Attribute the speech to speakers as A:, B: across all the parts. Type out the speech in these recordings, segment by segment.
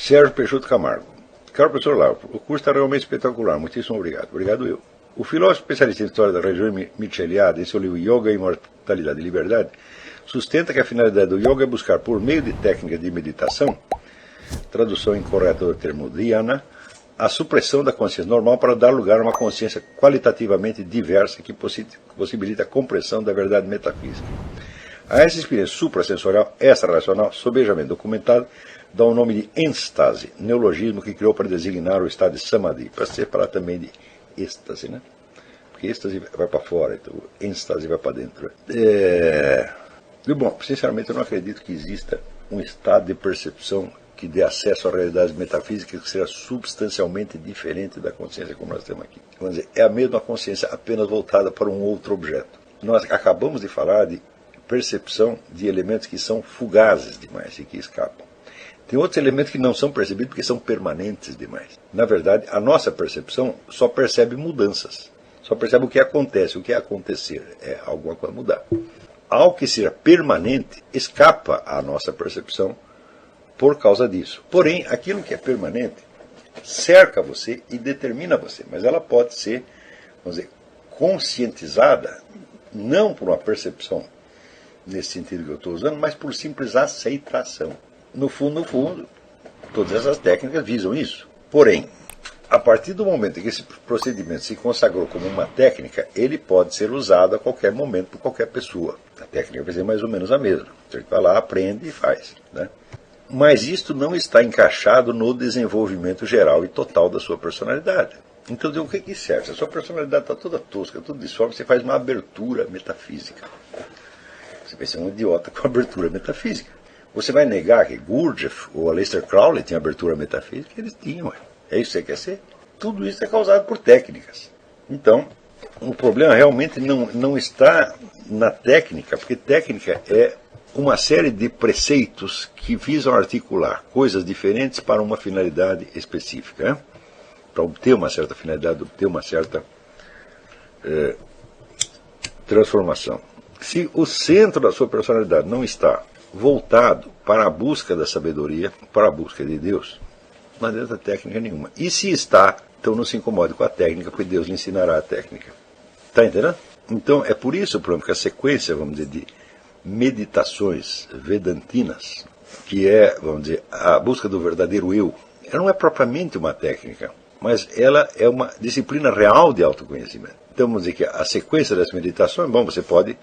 A: Sérgio Peixoto Camargo. Caro professor Lau, o curso está realmente espetacular. Muitíssimo obrigado. Obrigado eu. O filósofo especialista em história da religião Michel Eliade, em seu livro Yoga, Imortalidade e Liberdade, sustenta que a finalidade do yoga é buscar, por meio de técnicas de meditação, tradução incorreta do termo dhyana, a supressão da consciência normal para dar lugar a uma consciência qualitativamente diversa que possibilita a compreensão da verdade metafísica. A essa experiência suprassensorial, extra-racional, sobejamente documentada, dá o nome de êxtase, neologismo que criou para designar o estado de samadhi, para separar também de êxtase, né? Porque êxtase vai para fora, então êxtase vai para dentro. Bom, sinceramente eu não acredito que exista um estado de percepção que dê acesso a realidades metafísicas que seja substancialmente diferente da consciência como nós temos aqui. Vamos dizer, é a mesma consciência apenas voltada para um outro objeto. Nós acabamos de falar de percepção de elementos que são fugazes demais e que escapam. Tem outros elementos que não são percebidos porque são permanentes demais. Na verdade, a nossa percepção só percebe mudanças. Só percebe o que acontece, o que é acontecer. É alguma coisa mudar. Algo que seja permanente escapa à nossa percepção por causa disso. Porém, aquilo que é permanente cerca você e determina você. Mas ela pode ser, vamos dizer, conscientizada, não por uma percepção nesse sentido que eu estou usando, mas por simples aceitação. No fundo, todas essas técnicas visam isso. Porém, a partir do momento em que esse procedimento se consagrou como uma técnica, ele pode ser usado a qualquer momento por qualquer pessoa. A técnica vai ser mais ou menos a mesma. Você vai lá, aprende e faz, né? Mas isto não está encaixado no desenvolvimento geral e total da sua personalidade. Então, o que serve? Se a sua personalidade está toda tosca, tudo disforme, você faz uma abertura metafísica. Você vai ser um idiota com abertura metafísica. Você vai negar que Gurdjieff ou Aleister Crowley tinham abertura metafísica? Eles tinham. É isso que você quer ser? Tudo isso é causado por técnicas. Então, o problema realmente não está na técnica, porque técnica é uma série de preceitos que visam articular coisas diferentes para uma finalidade específica. Né? Para obter uma certa finalidade, obter uma certa transformação. Se o centro da sua personalidade não está voltado para a busca da sabedoria, para a busca de Deus, não adianta técnica nenhuma. E se está, então não se incomode com a técnica, porque Deus lhe ensinará a técnica. Está entendendo? Então é por isso, por exemplo, que a sequência, vamos dizer, de meditações vedantinas, que é, vamos dizer, a busca do verdadeiro eu, ela não é propriamente uma técnica, mas ela é uma disciplina real de autoconhecimento. Então vamos dizer que a sequência das meditações, bom, você pode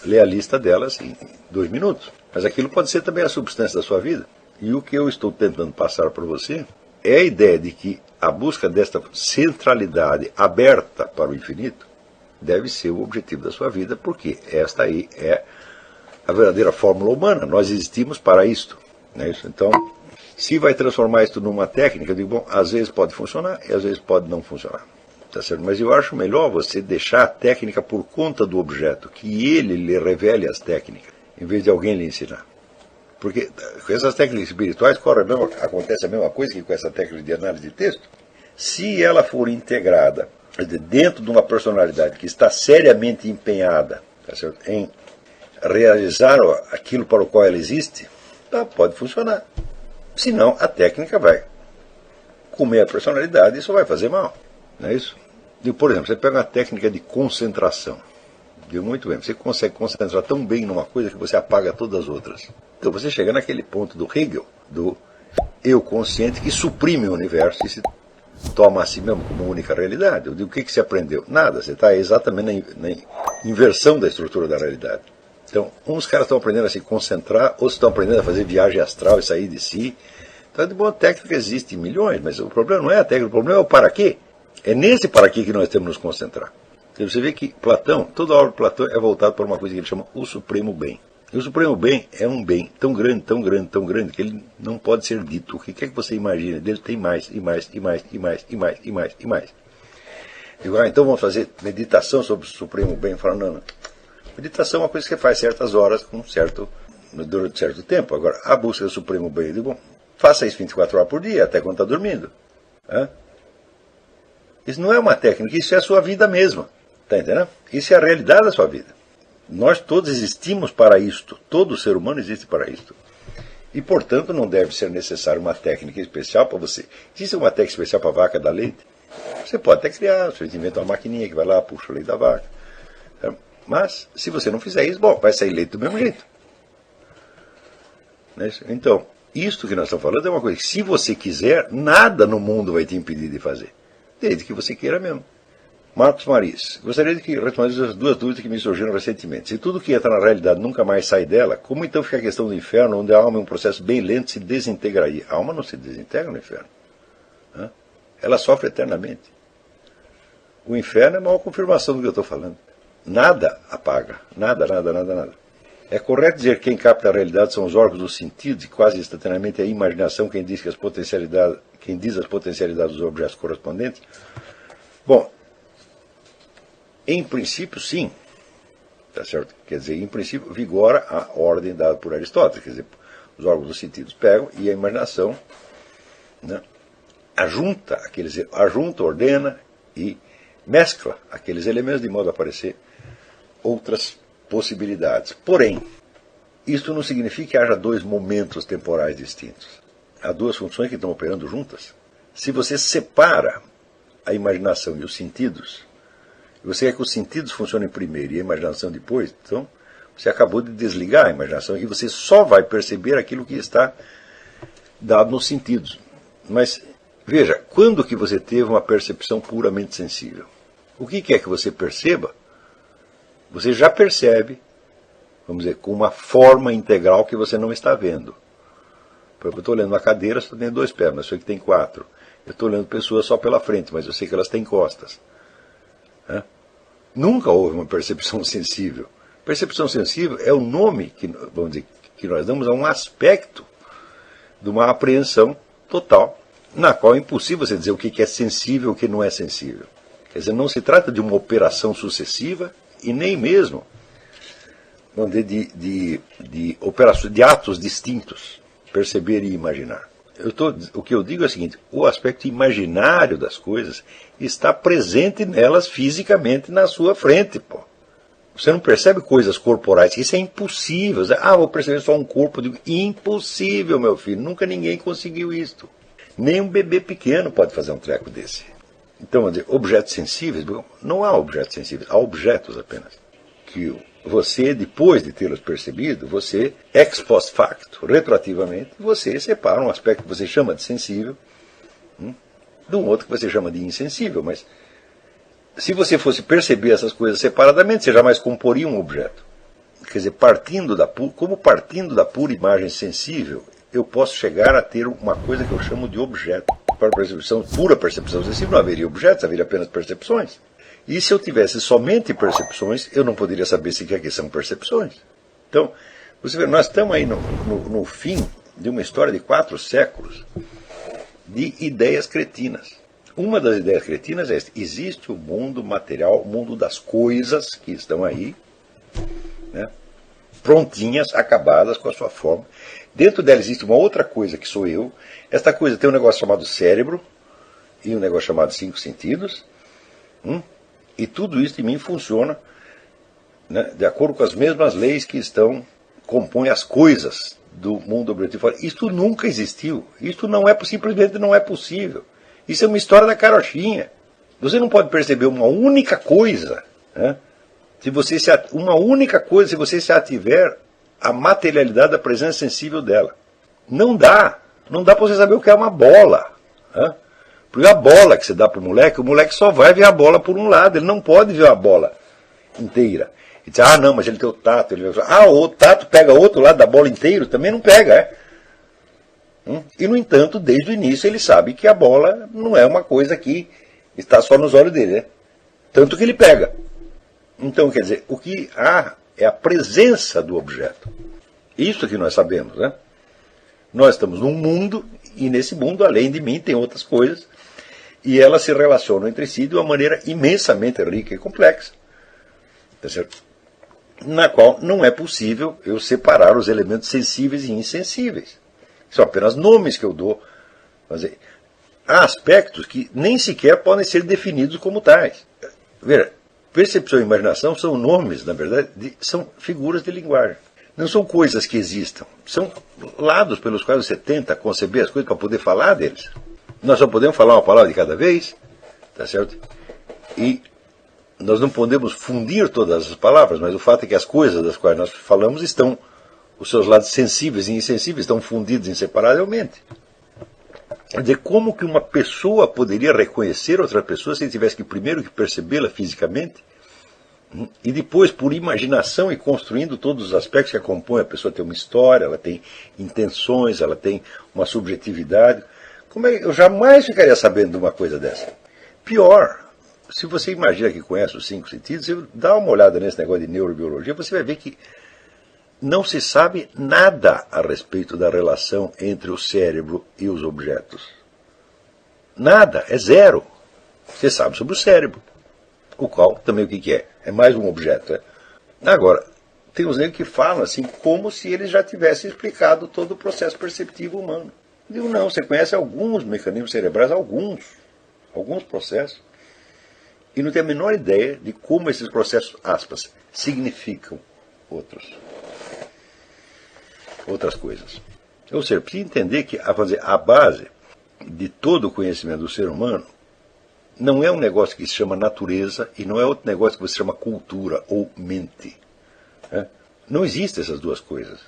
A: ler a lista delas em 2 minutos, mas aquilo pode ser também a substância da sua vida. E o que eu estou tentando passar para você é a ideia de que a busca desta centralidade aberta para o infinito deve ser o objetivo da sua vida, porque esta aí é a verdadeira fórmula humana. Nós existimos para isto. Não é isso? Então, se vai transformar isto numa técnica, eu digo, bom, às vezes pode funcionar e às vezes pode não funcionar. Tá certo? Mas eu acho melhor você deixar a técnica por conta do objeto, que ele lhe revele as técnicas, em vez de alguém lhe ensinar. Porque com essas técnicas espirituais acontece a mesma coisa que com essa técnica de análise de texto. Se ela for integrada dentro de uma personalidade que está seriamente empenhada, tá certo, em realizar aquilo para o qual ela existe, pode funcionar. Senão, a técnica vai comer a personalidade e isso vai fazer mal. Não é isso? Por exemplo, você pega uma técnica de concentração. Digo, muito bem, você consegue concentrar tão bem numa coisa que você apaga todas as outras. Então você chega naquele ponto do Hegel, do eu consciente, que suprime o universo e se toma a si mesmo como única realidade. Eu digo, o que você aprendeu? Nada, você está exatamente na inversão da estrutura da realidade. Então, uns caras estão aprendendo a se concentrar, outros estão aprendendo a fazer viagem astral e sair de si. Então, de boa técnica existe milhões, mas o problema não é a técnica, o problema é o para quê. É nesse para quê que nós temos que nos concentrar. Então, você vê que Platão, toda a obra de Platão é voltada para uma coisa que ele chama o Supremo Bem. E o Supremo Bem é um bem tão grande, tão grande, tão grande, que ele não pode ser dito. O que quer que você imagine dele tem mais, e mais, e mais, e mais, e mais, e mais, e mais. Digo, então vamos fazer meditação sobre o Supremo Bem. Fala, não. Meditação é uma coisa que você faz certas horas, durante certo tempo. Agora, a busca do Supremo Bem, eu digo, bom, faça isso 24 horas por dia, até quando está dormindo. Isso não é uma técnica, isso é a sua vida mesma. Está entendendo? Isso é a realidade da sua vida. Nós todos existimos para isto. Todo ser humano existe para isto. E, portanto, não deve ser necessária uma técnica especial para você. Existe uma técnica especial para a vaca dar leite? Você pode até criar, você inventa uma maquininha que vai lá, puxa o leite da vaca. Mas, se você não fizer isso, bom, vai sair leite do mesmo jeito. Então, isto que nós estamos falando é uma coisa que, se você quiser, nada no mundo vai te impedir de fazer. Desde que você queira mesmo. Marcos Maris, gostaria de que respondesse as duas dúvidas que me surgiram recentemente. Se tudo que entra na realidade nunca mais sai dela, como então fica a questão do inferno, onde a alma, em um processo bem lento, se desintegraria? A alma não se desintegra no inferno. Ela sofre eternamente. O inferno é uma confirmação do que eu estou falando. Nada apaga. Nada, nada, nada, nada. É correto dizer que quem capta a realidade são os órgãos dos sentidos e quase instantaneamente é a imaginação quem diz as potencialidades dos objetos correspondentes? Bom, em princípio, sim. Tá certo? Quer dizer, em princípio, vigora a ordem dada por Aristóteles. Quer dizer, os órgãos dos sentidos pegam e a imaginação, né, ajunta, ordena e mescla aqueles elementos de modo a aparecer outras possibilidades. Porém, isto não significa que haja dois momentos temporais distintos. Há duas funções que estão operando juntas. Se você separa a imaginação e os sentidos, você quer que os sentidos funcionem primeiro e a imaginação depois, então você acabou de desligar a imaginação e você só vai perceber aquilo que está dado nos sentidos. Mas, veja, quando que você teve uma percepção puramente sensível? O que quer que você perceba, você já percebe, vamos dizer, com uma forma integral que você não está vendo. Por exemplo, eu estou olhando uma cadeira, só tem dois pés, mas eu sei que tem quatro. Eu estou olhando pessoas só pela frente, mas eu sei que elas têm costas. Nunca houve uma percepção sensível. Percepção sensível é o nome que, vamos dizer, que nós damos a um aspecto de uma apreensão total, na qual é impossível você dizer o que é sensível e o que não é sensível. Quer dizer, não se trata de uma operação sucessiva e nem mesmo, vamos dizer, de atos distintos, perceber e imaginar. O que eu digo é o seguinte: o aspecto imaginário das coisas está presente nelas fisicamente na sua frente. Pô. Você não percebe coisas corporais, isso é impossível. Vou perceber só um corpo. Digo, impossível, meu filho, nunca ninguém conseguiu isto. Nem um bebê pequeno pode fazer um treco desse. Então, vamos dizer, objetos sensíveis, não há objetos sensíveis, há objetos apenas. Que você, depois de tê-los percebido, você, ex post facto, retroativamente, você separa um aspecto que você chama de sensível de um outro que você chama de insensível. Mas se você fosse perceber essas coisas separadamente, você jamais comporia um objeto. Quer dizer, partindo da pura imagem sensível, eu posso chegar a ter uma coisa que eu chamo de objeto. Para pura percepção sensível não haveria objetos, haveria apenas percepções. E se eu tivesse somente percepções, eu não poderia saber sequer que são percepções. Então, você vê, nós estamos aí no fim de uma história de 4 séculos de ideias cretinas. Uma das ideias cretinas é esta: existe o mundo material, o mundo das coisas que estão aí, né, prontinhas, acabadas com a sua forma. Dentro dela existe uma outra coisa que sou eu. Esta coisa tem um negócio chamado cérebro e um negócio chamado 5 sentidos. E tudo isso em mim funciona, né, de acordo com as mesmas leis que compõem as coisas do mundo objetivo. Isto nunca existiu. Isto simplesmente não é possível. Isso é uma história da carochinha. Você não pode perceber uma única coisa, né, se você se ativer a materialidade da presença sensível dela. Não dá para você saber o que é uma bola. Porque a bola que você dá para o moleque só vai ver a bola por um lado, ele não pode ver a bola inteira. E diz, não, mas ele tem o tato. O tato pega outro lado da bola inteiro? Também não pega, E, no entanto, desde o início ele sabe que a bola não é uma coisa que está só nos olhos dele, Tanto que ele pega. Então, quer dizer, o que há é a presença do objeto. Isso que nós sabemos, Nós estamos num mundo, e nesse mundo, além de mim, tem outras coisas, e elas se relacionam entre si de uma maneira imensamente rica e complexa, tá certo? Na qual não é possível eu separar os elementos sensíveis e insensíveis. São apenas nomes que eu dou. Há aspectos que nem sequer podem ser definidos como tais. Veja, percepção e imaginação são nomes, na verdade, são figuras de linguagem. Não são coisas que existam, são lados pelos quais você tenta conceber as coisas para poder falar deles. Nós só podemos falar uma palavra de cada vez, tá certo? E nós não podemos fundir todas as palavras, mas o fato é que as coisas das quais nós falamos estão, os seus lados sensíveis e insensíveis estão fundidos inseparavelmente. Quer dizer, como que uma pessoa poderia reconhecer outra pessoa se ele tivesse que primeiro que percebê-la fisicamente e depois, por imaginação e construindo todos os aspectos que a compõem, a pessoa tem uma história, ela tem intenções, ela tem uma subjetividade. Como é, eu jamais ficaria sabendo de uma coisa dessa. Pior, se você imagina que conhece os 5 sentidos, você dá uma olhada nesse negócio de neurobiologia, você vai ver que não se sabe nada a respeito da relação entre o cérebro e os objetos. Nada, é zero. Você sabe sobre o cérebro, o qual também o que é? É mais um objeto. É? Agora, tem uns negros que falam assim, como se eles já tivessem explicado todo o processo perceptivo humano. Eu digo, não, você conhece alguns mecanismos cerebrais, alguns processos, e não tem a menor ideia de como esses processos, aspas, significam outras coisas. Ou seja, precisa entender que a base de todo o conhecimento do ser humano não é um negócio que se chama natureza e não é outro negócio que se chama cultura ou mente. Não existem essas duas coisas.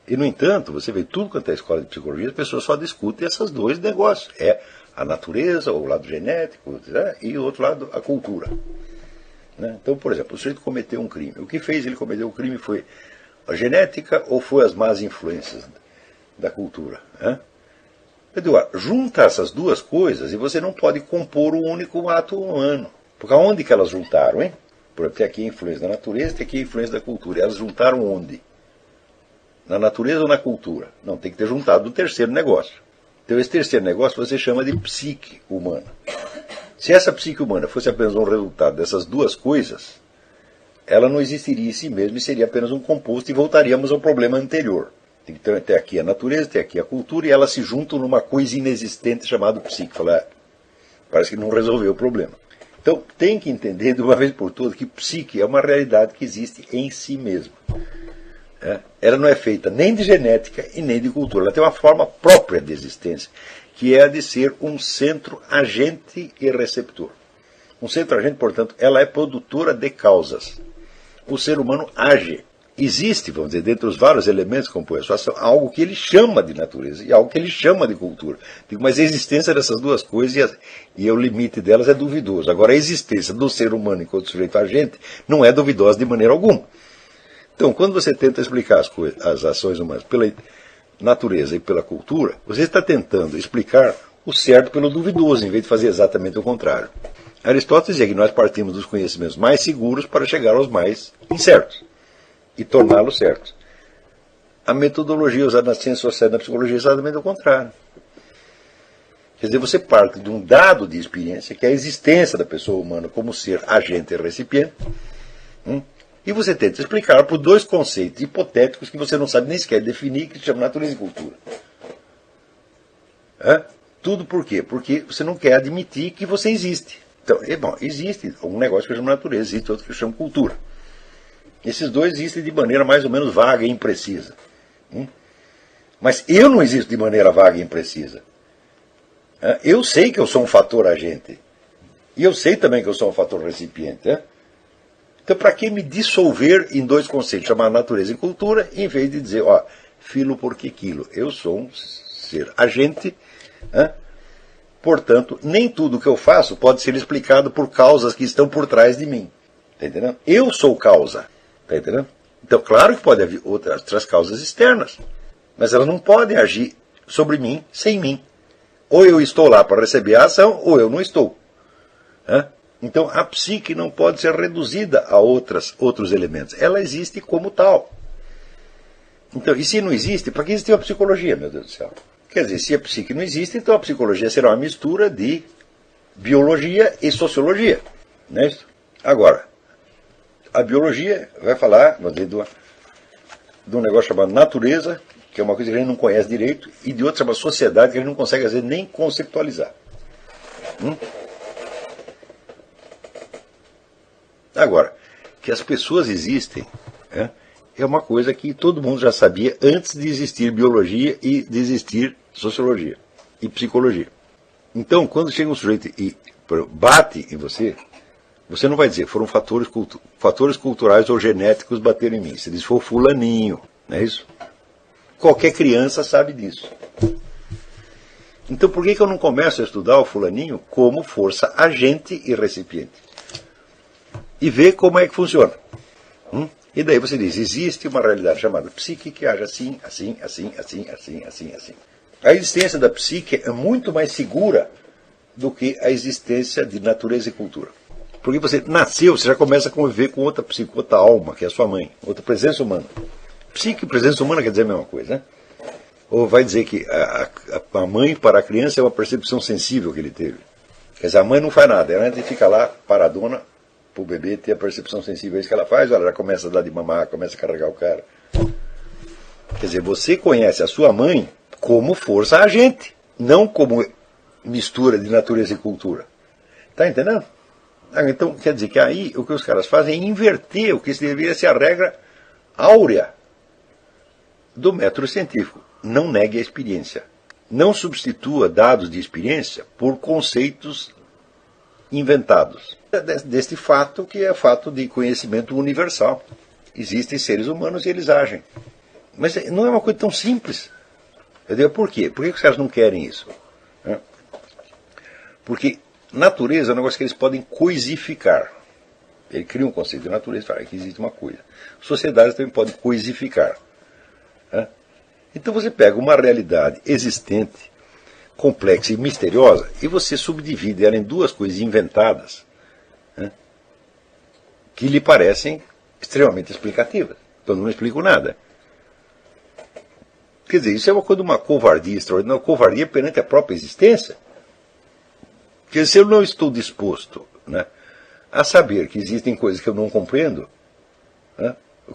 A: E, no entanto, você vê tudo quanto é escola de psicologia, as pessoas só discutem esses dois negócios. É a natureza, o lado genético, e o outro lado, a cultura. Então, por exemplo, o sujeito cometeu um crime. O que fez ele cometer o crime foi a genética ou foi as más influências da cultura? Eduardo, junta essas duas coisas e você não pode compor um único ato humano. Porque aonde que elas juntaram, hein? Por exemplo, tem aqui a influência da natureza, tem aqui a influência da cultura. E elas juntaram onde? Na natureza ou na cultura? Não, tem que ter juntado no terceiro negócio. Então esse terceiro negócio você chama de psique humana. Se essa psique humana fosse apenas um resultado dessas duas coisas, ela não existiria em si mesma e seria apenas um composto e voltaríamos ao problema anterior. Então tem aqui a natureza, tem aqui a cultura e elas se juntam numa coisa inexistente chamada psique. Parece que não resolveu o problema. Então tem que entender de uma vez por todas que psique é uma realidade que existe em si mesma. Ela não é feita nem de genética e nem de cultura. Ela tem uma forma própria de existência, que é a de ser um centro agente e receptor. Um centro agente, portanto, ela é produtora de causas. O ser humano age. Existe, vamos dizer, dentre os vários elementos que compõem a sua ação, algo que ele chama de natureza e algo que ele chama de cultura. Mas a existência dessas duas coisas e o limite delas é duvidoso. Agora, a existência do ser humano enquanto sujeito agente não é duvidosa de maneira alguma. Então, quando você tenta explicar as ações humanas pela natureza e pela cultura, você está tentando explicar o certo pelo duvidoso, em vez de fazer exatamente o contrário. Aristóteles dizia que nós partimos dos conhecimentos mais seguros para chegar aos mais incertos e torná-los certos. A metodologia usada na ciência social e na psicologia é exatamente o contrário. Quer dizer, você parte de um dado de experiência, que é a existência da pessoa humana como ser agente e recipiente, e você tenta explicar por dois conceitos hipotéticos que você não sabe nem sequer definir, que se chamam natureza e cultura. Tudo por quê? Porque você não quer admitir que você existe. Então, existe um negócio que eu chamo natureza, existe outro que eu chamo cultura. Esses dois existem de maneira mais ou menos vaga e imprecisa. Mas eu não existo de maneira vaga e imprecisa. Eu sei que eu sou um fator agente. E eu sei também que eu sou um fator recipiente. Então, para que me dissolver em dois conceitos, chamar natureza e cultura, em vez de dizer, filo porque quilo. Eu sou um ser agente, portanto, nem tudo que eu faço pode ser explicado por causas que estão por trás de mim. Está entendendo? Eu sou causa. Está entendendo? Então, claro que pode haver outras causas externas, mas elas não podem agir sobre mim sem mim. Ou eu estou lá para receber a ação, ou eu não estou. Então, a psique não pode ser reduzida a outros elementos. Ela existe como tal. Então, e se não existe, para que existe a psicologia, meu Deus do céu? Quer dizer, se a psique não existe, então a psicologia será uma mistura de biologia e sociologia. Não é isso? Agora, a biologia vai falar, vamos dizer, de um negócio chamado natureza, que é uma coisa que a gente não conhece direito, e de outra chamada sociedade, que a gente não consegue, às vezes, nem conceptualizar. Agora, que as pessoas existem, é uma coisa que todo mundo já sabia antes de existir biologia e de existir sociologia e psicologia. Então, quando chega um sujeito e bate em você, você não vai dizer, foram fatores culturais ou genéticos bateram em mim. Você diz, foi o fulaninho, não é isso? Qualquer criança sabe disso. Então, por que eu não começo a estudar o fulaninho como força agente e recipiente? E ver como é que funciona. E daí você diz, existe uma realidade chamada psique que age assim, assim, assim, assim, assim, assim, assim. A existência da psique é muito mais segura do que a existência de natureza e cultura. Porque você nasceu, você já começa a conviver com outra psique, outra alma, que é a sua mãe, outra presença humana. Psique e presença humana quer dizer a mesma coisa, né? Ou vai dizer que a mãe para a criança é uma percepção sensível que ele teve. Quer dizer, a mãe não faz nada, ela fica lá paradona para o bebê ter a percepção sensível. É isso que ela faz, ela já começa a dar de mamar, começa a carregar o cara. Quer dizer, você conhece a sua mãe como força agente, não como mistura de natureza e cultura. Está entendendo? Então, quer dizer que aí o que os caras fazem é inverter o que deveria ser a regra áurea do método científico. Não negue a experiência. Não substitua dados de experiência por conceitos inventados. Deste fato que é fato de conhecimento universal. Existem seres humanos e eles agem. Mas não é uma coisa tão simples. Eu digo, por quê? Por que os caras não querem isso? Porque natureza é um negócio que eles podem coisificar. Ele cria um conceito de natureza e fala que existe uma coisa. Sociedades também podem coisificar. Então você pega uma realidade existente, complexa e misteriosa, e você subdivide ela em duas coisas inventadas, que lhe parecem extremamente explicativas. Então não explico nada. Quer dizer, isso é uma coisa de uma covardia extraordinária, uma covardia perante a própria existência. Quer dizer, se eu não estou disposto a saber que existem coisas que eu não compreendo,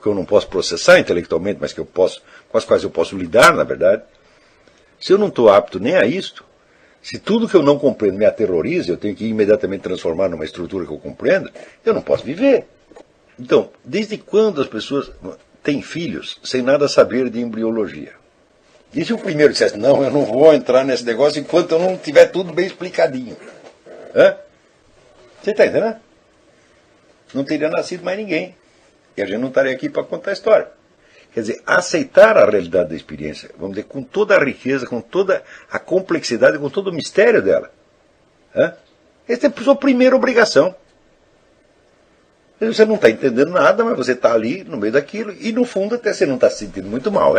A: que eu não posso processar intelectualmente, mas que eu posso, com as quais eu posso lidar, na verdade, se eu não estou apto nem a isto, se tudo que eu não compreendo me aterroriza, eu tenho que imediatamente transformar numa estrutura que eu compreendo, eu não posso viver. Então, desde quando as pessoas têm filhos sem nada saber de embriologia? E se o primeiro dissesse, não, eu não vou entrar nesse negócio enquanto eu não tiver tudo bem explicadinho? Você está entendendo? Não teria nascido mais ninguém. E a gente não estaria aqui para contar a história. Quer dizer, aceitar a realidade da experiência, vamos dizer, com toda a riqueza, com toda a complexidade, com todo o mistério dela. Essa é a sua primeira obrigação. Você não está entendendo nada, mas você está ali no meio daquilo, e no fundo até você não está se sentindo muito mal,